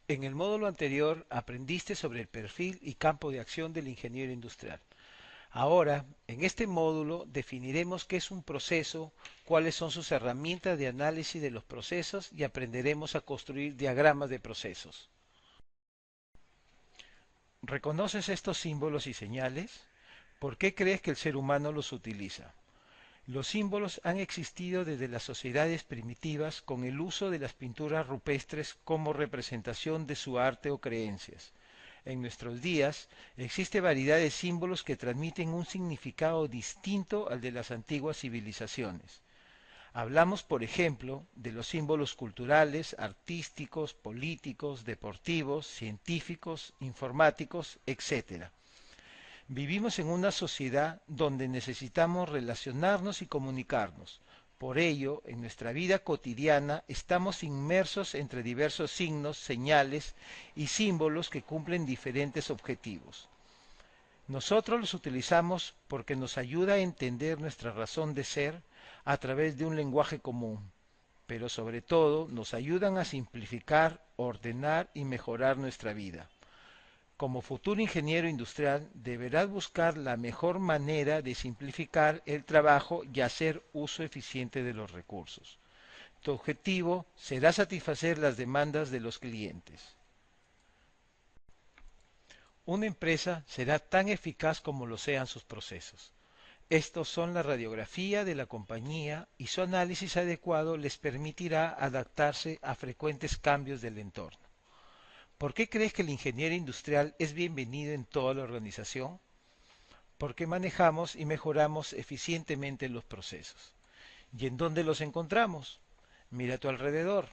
En el módulo anterior aprendiste sobre el perfil y campo de acción del ingeniero industrial. Ahora, en este módulo definiremos qué es un proceso, cuáles son sus herramientas de análisis de los procesos y aprenderemos a construir diagramas de procesos. ¿Reconoces estos símbolos y señales? ¿Por qué crees que el ser humano los utiliza? Los símbolos han existido desde las sociedades primitivas con el uso de las pinturas rupestres como representación de su arte o creencias. En nuestros días existe variedad de símbolos que transmiten un significado distinto al de las antiguas civilizaciones. Hablamos, por ejemplo, de los símbolos culturales, artísticos, políticos, deportivos, científicos, informáticos, etc. Vivimos en una sociedad donde necesitamos relacionarnos y comunicarnos. Por ello, en nuestra vida cotidiana estamos inmersos entre diversos signos, señales y símbolos que cumplen diferentes objetivos. Nosotros los utilizamos porque nos ayuda a entender nuestra razón de ser a través de un lenguaje común, pero sobre todo nos ayudan a simplificar, ordenar y mejorar nuestra vida. Como futuro ingeniero industrial, deberás buscar la mejor manera de simplificar el trabajo y hacer uso eficiente de los recursos. Tu objetivo será satisfacer las demandas de los clientes. Una empresa será tan eficaz como lo sean sus procesos. Estos son la radiografía de la compañía y su análisis adecuado les permitirá adaptarse a frecuentes cambios del entorno. ¿Por qué crees que el ingeniero industrial es bienvenido en toda la organización? Porque manejamos y mejoramos eficientemente los procesos. ¿Y en dónde los encontramos? Mira a tu alrededor.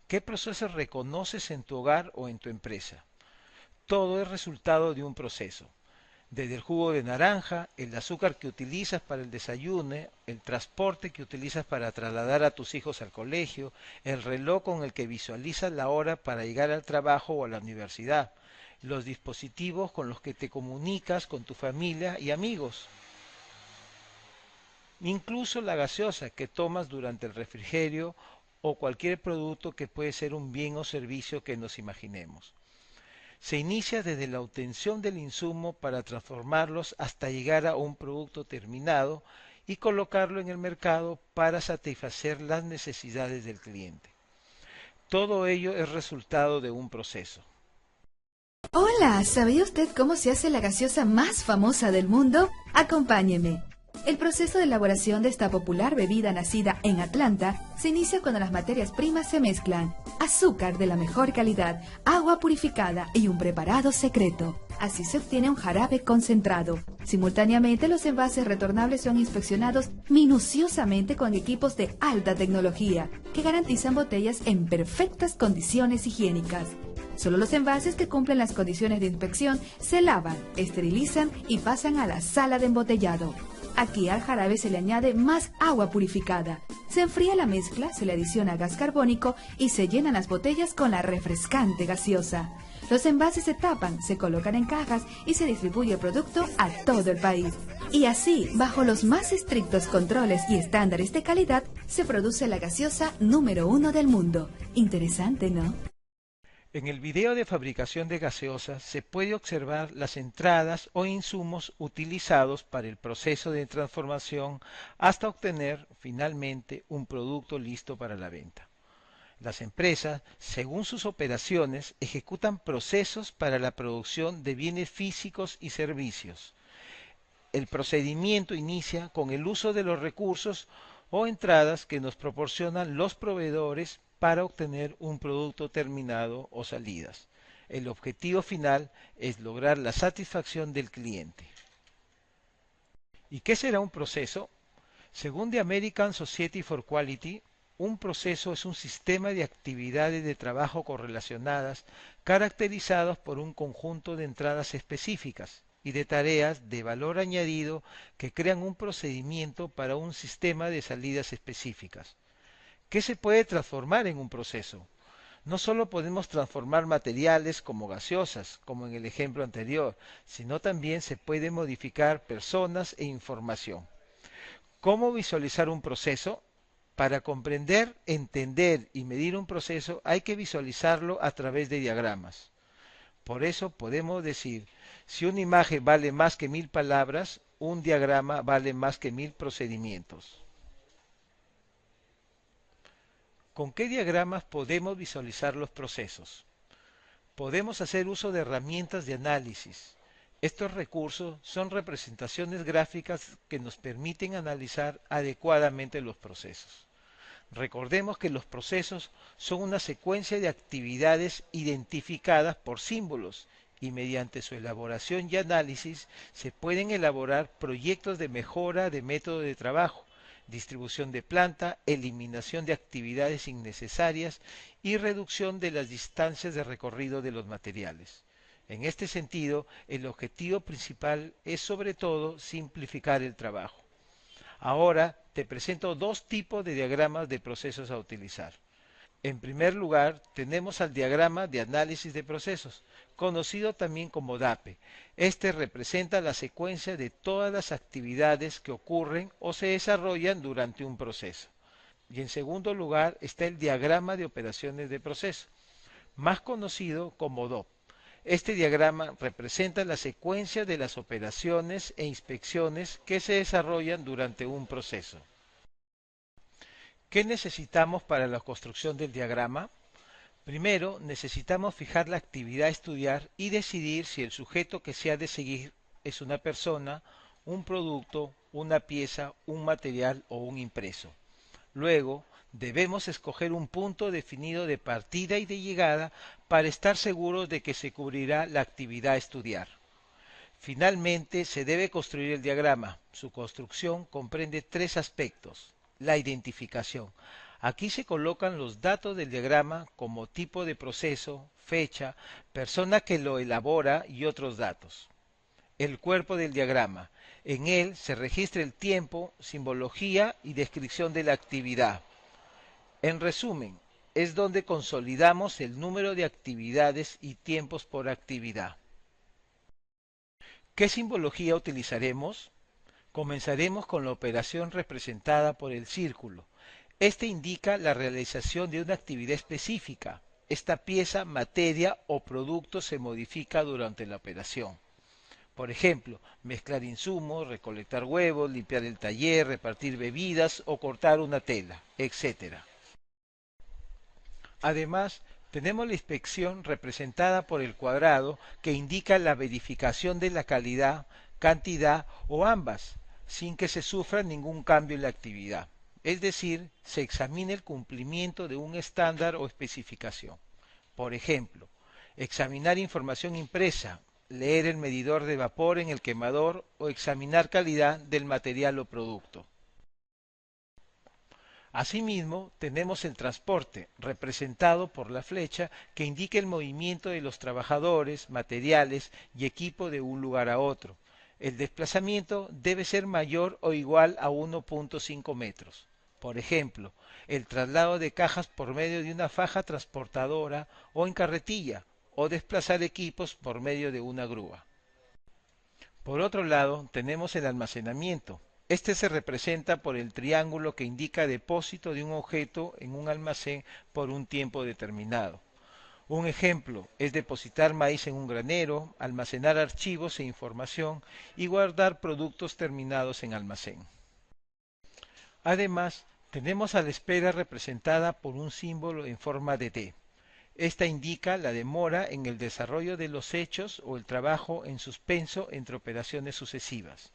¿Qué procesos reconoces en tu hogar o en tu empresa? Todo es resultado de un proceso. Desde el jugo de naranja, el azúcar que utilizas para el desayuno, el transporte que utilizas para trasladar a tus hijos al colegio, el reloj con el que visualizas la hora para llegar al trabajo o a la universidad, los dispositivos con los que te comunicas con tu familia y amigos, incluso la gaseosa que tomas durante el refrigerio o cualquier producto que puede ser un bien o servicio que nos imaginemos. Se inicia desde la obtención del insumo para transformarlos hasta llegar a un producto terminado y colocarlo en el mercado para satisfacer las necesidades del cliente. Todo ello es resultado de un proceso. Hola, ¿sabía usted cómo se hace la gaseosa más famosa del mundo? Acompáñeme. El proceso de elaboración de esta popular bebida nacida en Atlanta se inicia cuando las materias primas se mezclan. Azúcar de la mejor calidad, agua purificada y un preparado secreto. Así se obtiene un jarabe concentrado. Simultáneamente, los envases retornables son inspeccionados minuciosamente con equipos de alta tecnología que garantizan botellas en perfectas condiciones higiénicas. Solo los envases que cumplen las condiciones de inspección se lavan, esterilizan y pasan a la sala de embotellado. Aquí al jarabe se le añade más agua purificada. Se enfría la mezcla, se le adiciona gas carbónico y se llenan las botellas con la refrescante gaseosa. Los envases se tapan, se colocan en cajas y se distribuye el producto a todo el país. Y así, bajo los más estrictos controles y estándares de calidad, se produce la gaseosa número 1 del mundo. Interesante, ¿no? En el video de fabricación de gaseosas se puede observar las entradas o insumos utilizados para el proceso de transformación hasta obtener finalmente un producto listo para la venta. Las empresas, según sus operaciones, ejecutan procesos para la producción de bienes físicos y servicios. El procedimiento inicia con el uso de los recursos o entradas que nos proporcionan los proveedores para obtener un producto terminado o salidas. El objetivo final es lograr la satisfacción del cliente. ¿Y qué será un proceso? Según The American Society for Quality, un proceso es un sistema de actividades de trabajo correlacionadas caracterizados por un conjunto de entradas específicas y de tareas de valor añadido que crean un procedimiento para un sistema de salidas específicas. ¿Qué se puede transformar en un proceso? No solo podemos transformar materiales como gaseosas, como en el ejemplo anterior, sino también se puede modificar personas e información. ¿Cómo visualizar un proceso? Para comprender, entender y medir un proceso hay que visualizarlo a través de diagramas. Por eso podemos decir, si una imagen vale más que 1000 palabras, un diagrama vale más que 1000 procedimientos. ¿Con qué diagramas podemos visualizar los procesos? Podemos hacer uso de herramientas de análisis. Estos recursos son representaciones gráficas que nos permiten analizar adecuadamente los procesos. Recordemos que los procesos son una secuencia de actividades identificadas por símbolos y mediante su elaboración y análisis se pueden elaborar proyectos de mejora de método de trabajo, distribución de planta, eliminación de actividades innecesarias y reducción de las distancias de recorrido de los materiales. En este sentido, el objetivo principal es sobre todo simplificar el trabajo. Ahora te presento dos tipos de diagramas de procesos a utilizar. En primer lugar, tenemos al diagrama de análisis de procesos, conocido también como DAPE. Este representa la secuencia de todas las actividades que ocurren o se desarrollan durante un proceso. Y en segundo lugar está el diagrama de operaciones de proceso, más conocido como DOP. Este diagrama representa la secuencia de las operaciones e inspecciones que se desarrollan durante un proceso. ¿Qué necesitamos para la construcción del diagrama? Primero, necesitamos fijar la actividad a estudiar y decidir si el sujeto que se ha de seguir es una persona, un producto, una pieza, un material o un impreso. Luego, debemos escoger un punto definido de partida y de llegada para estar seguros de que se cubrirá la actividad a estudiar. Finalmente, se debe construir el diagrama. Su construcción comprende tres aspectos. La identificación. Aquí se colocan los datos del diagrama como tipo de proceso, fecha, persona que lo elabora y otros datos. El cuerpo del diagrama. En él se registra el tiempo, simbología y descripción de la actividad. En resumen, es donde consolidamos el número de actividades y tiempos por actividad. ¿Qué simbología utilizaremos? Comenzaremos con la operación representada por el círculo. Este indica la realización de una actividad específica. Esta pieza, materia o producto se modifica durante la operación. Por ejemplo, mezclar insumos, recolectar huevos, limpiar el taller, repartir bebidas o cortar una tela, etc. Además, tenemos la inspección representada por el cuadrado que indica la verificación de la calidad, cantidad o ambas, sin que se sufra ningún cambio en la actividad. Es decir, se examina el cumplimiento de un estándar o especificación. Por ejemplo, examinar información impresa, leer el medidor de vapor en el quemador o examinar calidad del material o producto. Asimismo, tenemos el transporte, representado por la flecha que indica el movimiento de los trabajadores, materiales y equipo de un lugar a otro. El desplazamiento debe ser mayor o igual a 1.5 metros. Por ejemplo, el traslado de cajas por medio de una faja transportadora o en carretilla, o desplazar equipos por medio de una grúa. Por otro lado, tenemos el almacenamiento. Este se representa por el triángulo que indica depósito de un objeto en un almacén por un tiempo determinado. Un ejemplo es depositar maíz en un granero, almacenar archivos e información y guardar productos terminados en almacén. Además, tenemos a la espera representada por un símbolo en forma de D. Esta indica la demora en el desarrollo de los hechos o el trabajo en suspenso entre operaciones sucesivas.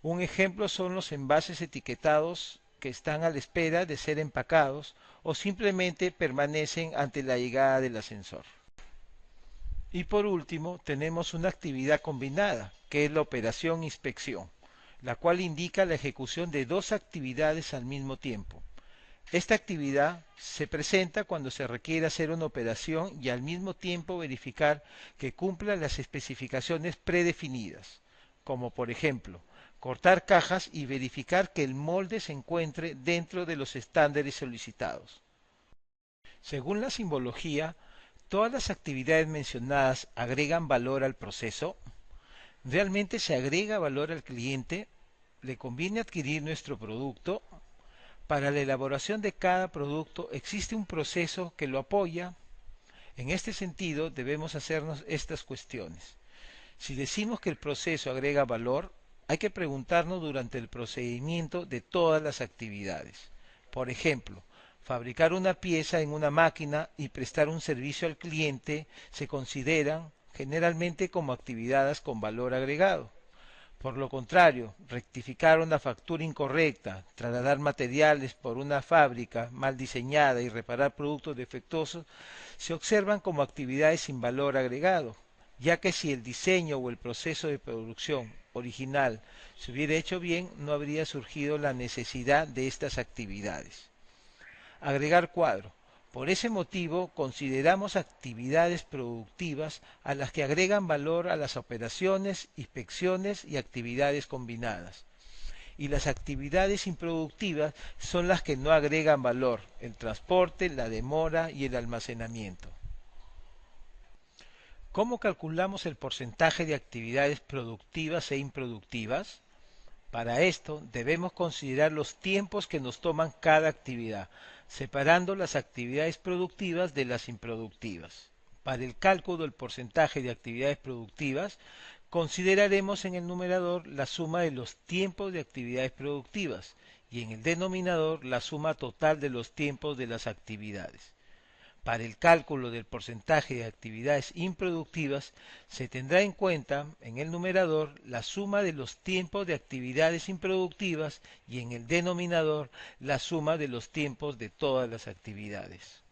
Un ejemplo son los envases etiquetados que están a la espera de ser empacados o simplemente permanecen ante la llegada del ascensor. Y por último, tenemos una actividad combinada, que es la operación inspección, la cual indica la ejecución de dos actividades al mismo tiempo. Esta actividad se presenta cuando se requiere hacer una operación y al mismo tiempo verificar que cumpla las especificaciones predefinidas, como por ejemplo, cortar cajas y verificar que el molde se encuentre dentro de los estándares solicitados. Según la simbología, ¿todas las actividades mencionadas agregan valor al proceso? ¿Realmente se agrega valor al cliente? ¿Le conviene adquirir nuestro producto? Para la elaboración de cada producto existe un proceso que lo apoya. En este sentido, debemos hacernos estas cuestiones. Si decimos que el proceso agrega valor, hay que preguntarnos durante el procedimiento de todas las actividades. Por ejemplo, fabricar una pieza en una máquina y prestar un servicio al cliente se consideran generalmente como actividades con valor agregado. Por lo contrario, rectificar una factura incorrecta, trasladar materiales por una fábrica mal diseñada y reparar productos defectuosos se observan como actividades sin valor agregado, ya que si el diseño o el proceso de producción original se hubiera hecho bien, no habría surgido la necesidad de estas actividades. Agregar cuadro. Por ese motivo, consideramos actividades productivas a las que agregan valor a las operaciones, inspecciones y actividades combinadas. Y las actividades improductivas son las que no agregan valor, el transporte, la demora y el almacenamiento. ¿Cómo calculamos el porcentaje de actividades productivas e improductivas? Para esto debemos considerar los tiempos que nos toman cada actividad, separando las actividades productivas de las improductivas. Para el cálculo del porcentaje de actividades productivas, consideraremos en el numerador la suma de los tiempos de actividades productivas y en el denominador la suma total de los tiempos de las actividades. Para el cálculo del porcentaje de actividades improductivas se tendrá en cuenta en el numerador la suma de los tiempos de actividades improductivas y en el denominador la suma de los tiempos de todas las actividades.